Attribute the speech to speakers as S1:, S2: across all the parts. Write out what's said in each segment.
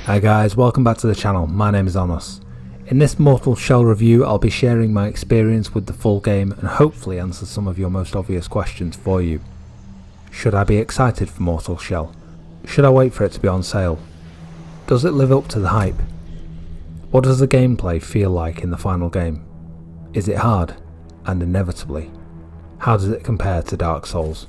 S1: Hi guys, welcome back to the channel. My name is Onos. In this Mortal Shell review, I'll be sharing my experience with the full game and hopefully answer some of your most obvious questions for you. Should I be excited for Mortal Shell? Should I wait for it to be on sale? Does it live up to the hype? What does the gameplay feel like in the final game? Is it hard? And inevitably, how does it compare to Dark Souls?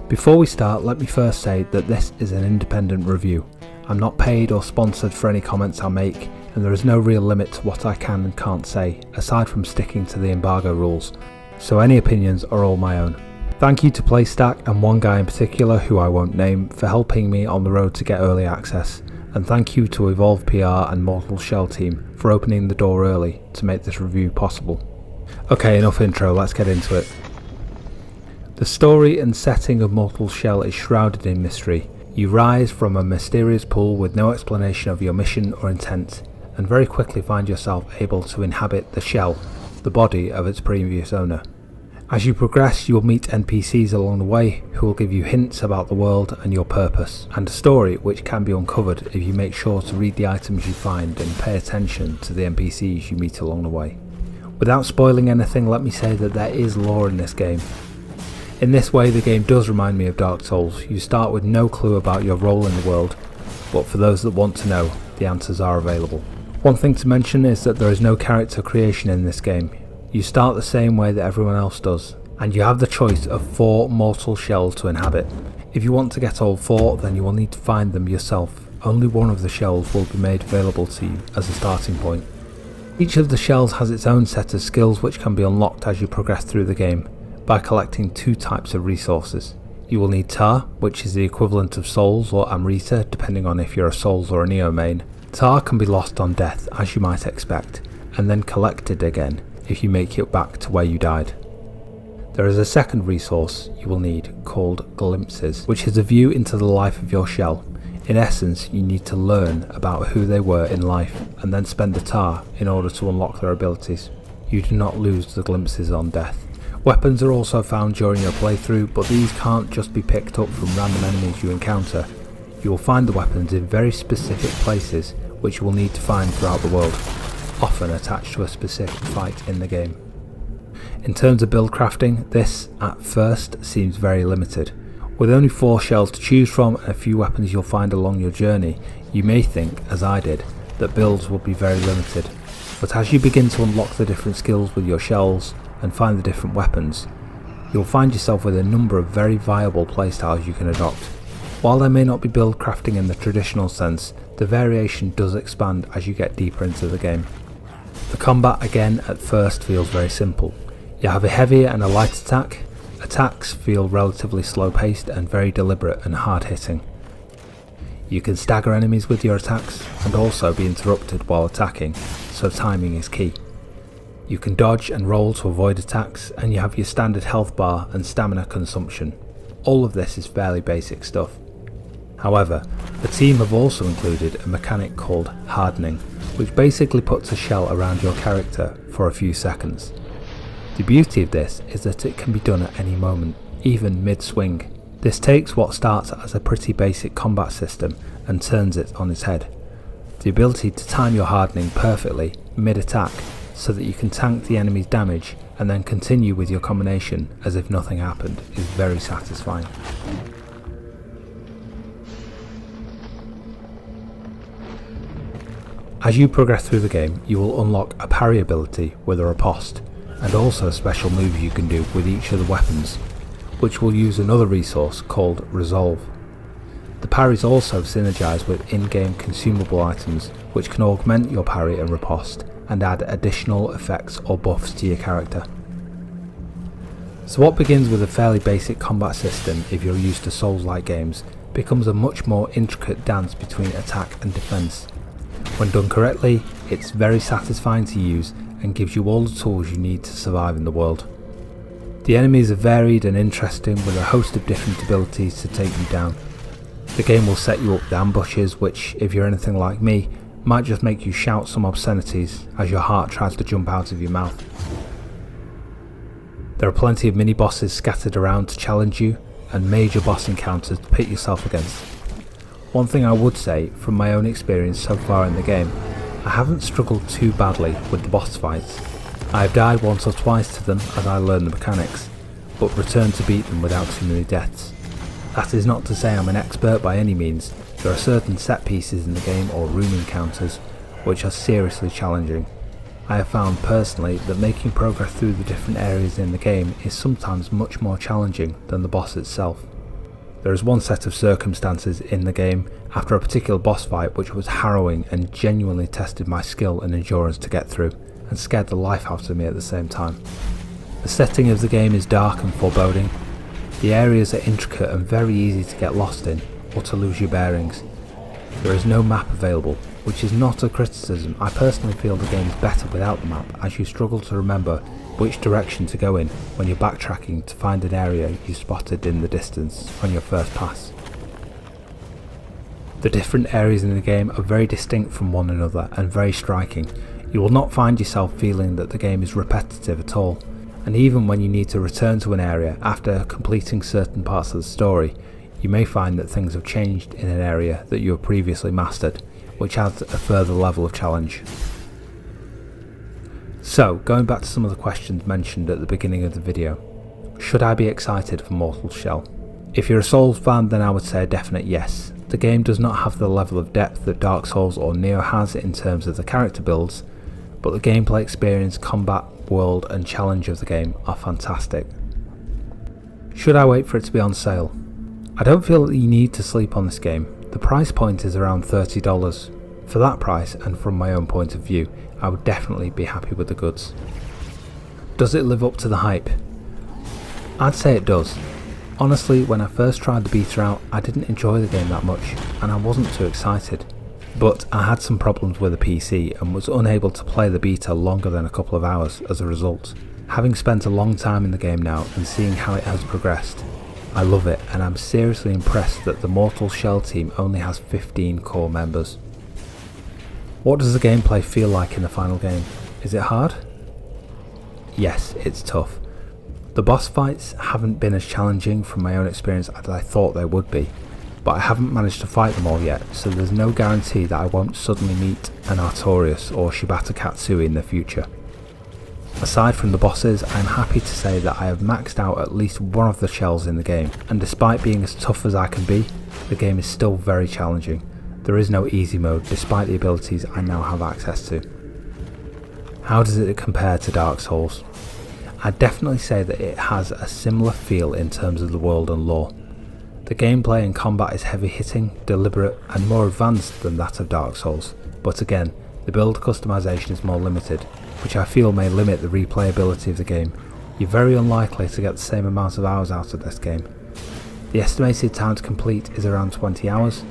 S1: Before we start, let me first say that this is an independent review. I'm not paid or sponsored for any comments I make, and there is no real limit to what I can and can't say, aside from sticking to the embargo rules, so any opinions are all my own. Thank you to PlayStack and one guy in particular who I won't name for helping me on the road to get early access, and thank you to Evolve PR and Mortal Shell team for opening the door early to make this review possible. Okay, enough intro, let's get into it. The story and setting of Mortal Shell is shrouded in mystery. You rise from a mysterious pool with no explanation of your mission or intent, and very quickly find yourself able to inhabit the shell, the body of its previous owner. As you progress, you will meet NPCs along the way who will give you hints about the world and your purpose, and a story which can be uncovered if you make sure to read the items you find and pay attention to the NPCs you meet along the way. Without spoiling anything, let me say that there is lore in this game. In this way, the game does remind me of Dark Souls. You start with no clue about your role in the world, but for those that want to know, the answers are available. One thing to mention is that there is no character creation in this game. You start the same way that everyone else does, and you have the choice of 4 mortal shells to inhabit. If you want to get all 4, then you will need to find them yourself. Only one of the shells will be made available to you as a starting point. Each of the shells has its own set of skills which can be unlocked as you progress through the game, by collecting 2 types of resources. You will need tar, which is the equivalent of souls or amrita depending on if you're a souls or a neo main. Tar can be lost on death, as you might expect, and then collected again if you make it back to where you died. There is a second resource you will need called glimpses, which is a view into the life of your shell. In essence, you need to learn about who they were in life and then spend the tar in order to unlock their abilities. You do not lose the glimpses on death. Weapons are also found during your playthrough, but these can't just be picked up from random enemies you encounter. You will find the weapons in very specific places which you will need to find throughout the world, often attached to a specific fight in the game. In terms of build crafting, this at first seems very limited. With only 4 shells to choose from and a few weapons you'll find along your journey, you may think, as I did, that builds will be very limited. But as you begin to unlock the different skills with your shells, and find the different weapons, you'll find yourself with a number of very viable playstyles you can adopt. While there may not be build crafting in the traditional sense, the variation does expand as you get deeper into the game. The combat again at first feels very simple. You have a heavy and a light attack. Attacks feel relatively slow paced and very deliberate and hard hitting. You can stagger enemies with your attacks and also be interrupted while attacking, so timing is key. You can dodge and roll to avoid attacks, and you have your standard health bar and stamina consumption. All of this is fairly basic stuff. However, the team have also included a mechanic called hardening, which basically puts a shell around your character for a few seconds. The beauty of this is that it can be done at any moment, even mid-swing. This takes what starts as a pretty basic combat system and turns it on its head. The ability to time your hardening perfectly mid-attack so that you can tank the enemy's damage and then continue with your combination as if nothing happened is very satisfying. As you progress through the game, you will unlock a parry ability with a riposte, and also special moves you can do with each of the weapons, which will use another resource called Resolve. The parries also synergize with in-game consumable items, which can augment your parry and riposte and add additional effects or buffs to your character. So what begins with a fairly basic combat system if you're used to Souls-like games becomes a much more intricate dance between attack and defense. When done correctly, it's very satisfying to use and gives you all the tools you need to survive in the world. The enemies are varied and interesting with a host of different abilities to take you down. The game will set you up with ambushes which, if you're anything like me, might just make you shout some obscenities as your heart tries to jump out of your mouth. There are plenty of mini-bosses scattered around to challenge you, and major boss encounters to pit yourself against. One thing I would say, from my own experience so far in the game, I haven't struggled too badly with the boss fights. I have died once or twice to them as I learn the mechanics, but returned to beat them without too many deaths. That is not to say I'm an expert by any means. There are certain set pieces in the game or room encounters which are seriously challenging. I have found personally that making progress through the different areas in the game is sometimes much more challenging than the boss itself. There is one set of circumstances in the game after a particular boss fight which was harrowing and genuinely tested my skill and endurance to get through, and scared the life out of me at the same time. The setting of the game is dark and foreboding. The areas are intricate and very easy to get lost in, or to lose your bearings. There is no map available, which is not a criticism. I personally feel the game is better without the map, as you struggle to remember which direction to go in when you're backtracking to find an area you spotted in the distance on your first pass. The different areas in the game are very distinct from one another and very striking. You will not find yourself feeling that the game is repetitive at all, and even when you need to return to an area after completing certain parts of the story, you may find that things have changed in an area that you have previously mastered, which adds a further level of challenge. So, going back to some of the questions mentioned at the beginning of the video, should I be excited for Mortal Shell? If you're a Souls fan, then I would say a definite yes. The game does not have the level of depth that Dark Souls or Neo has in terms of the character builds, but the gameplay experience, combat, world and challenge of the game are fantastic. Should I wait for it to be on sale? I don't feel that you need to sleep on this game. The price point is around $30. For that price, and from my own point of view, I would definitely be happy with the goods. Does it live up to the hype? I'd say it does. Honestly, when I first tried the beta out, I didn't enjoy the game that much, and I wasn't too excited. But I had some problems with the PC and was unable to play the beta longer than a couple of hours as a result. Having spent a long time in the game now and seeing how it has progressed, I love it, and I'm seriously impressed that the Mortal Shell team only has 15 core members. What does the gameplay feel like in the final game? Is it hard? Yes, it's tough. The boss fights haven't been as challenging from my own experience as I thought they would be, but I haven't managed to fight them all yet, so there's no guarantee that I won't suddenly meet an Artorias or Shibata Katsui in the future. Aside from the bosses, I'm happy to say that I have maxed out at least one of the shells in the game, and despite being as tough as I can be, the game is still very challenging. There is no easy mode despite the abilities I now have access to. How does it compare to Dark Souls? I'd definitely say that it has a similar feel in terms of the world and lore. The gameplay and combat is heavy hitting, deliberate and more advanced than that of Dark Souls, but again, the build customization is more limited, which I feel may limit the replayability of the game. You're very unlikely to get the same amount of hours out of this game. The estimated time to complete is around 20 hours.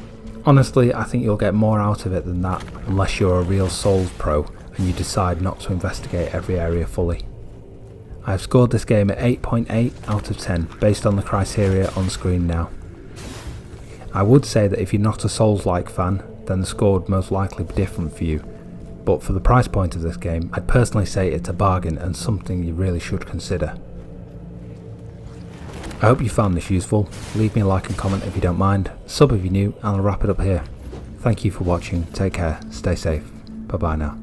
S1: Honestly, I think you'll get more out of it than that unless you're a real Souls pro and you decide not to investigate every area fully. I have scored this game at 8.8 out of 10 based on the criteria on screen now. I would say that if you're not a Souls-like fan, then the score would most likely be different for you, but for the price point of this game, I'd personally say it's a bargain and something you really should consider. I hope you found this useful. Leave me a like and comment if you don't mind, sub if you're new, and I'll wrap it up here. Thank you for watching, take care, stay safe, bye bye now.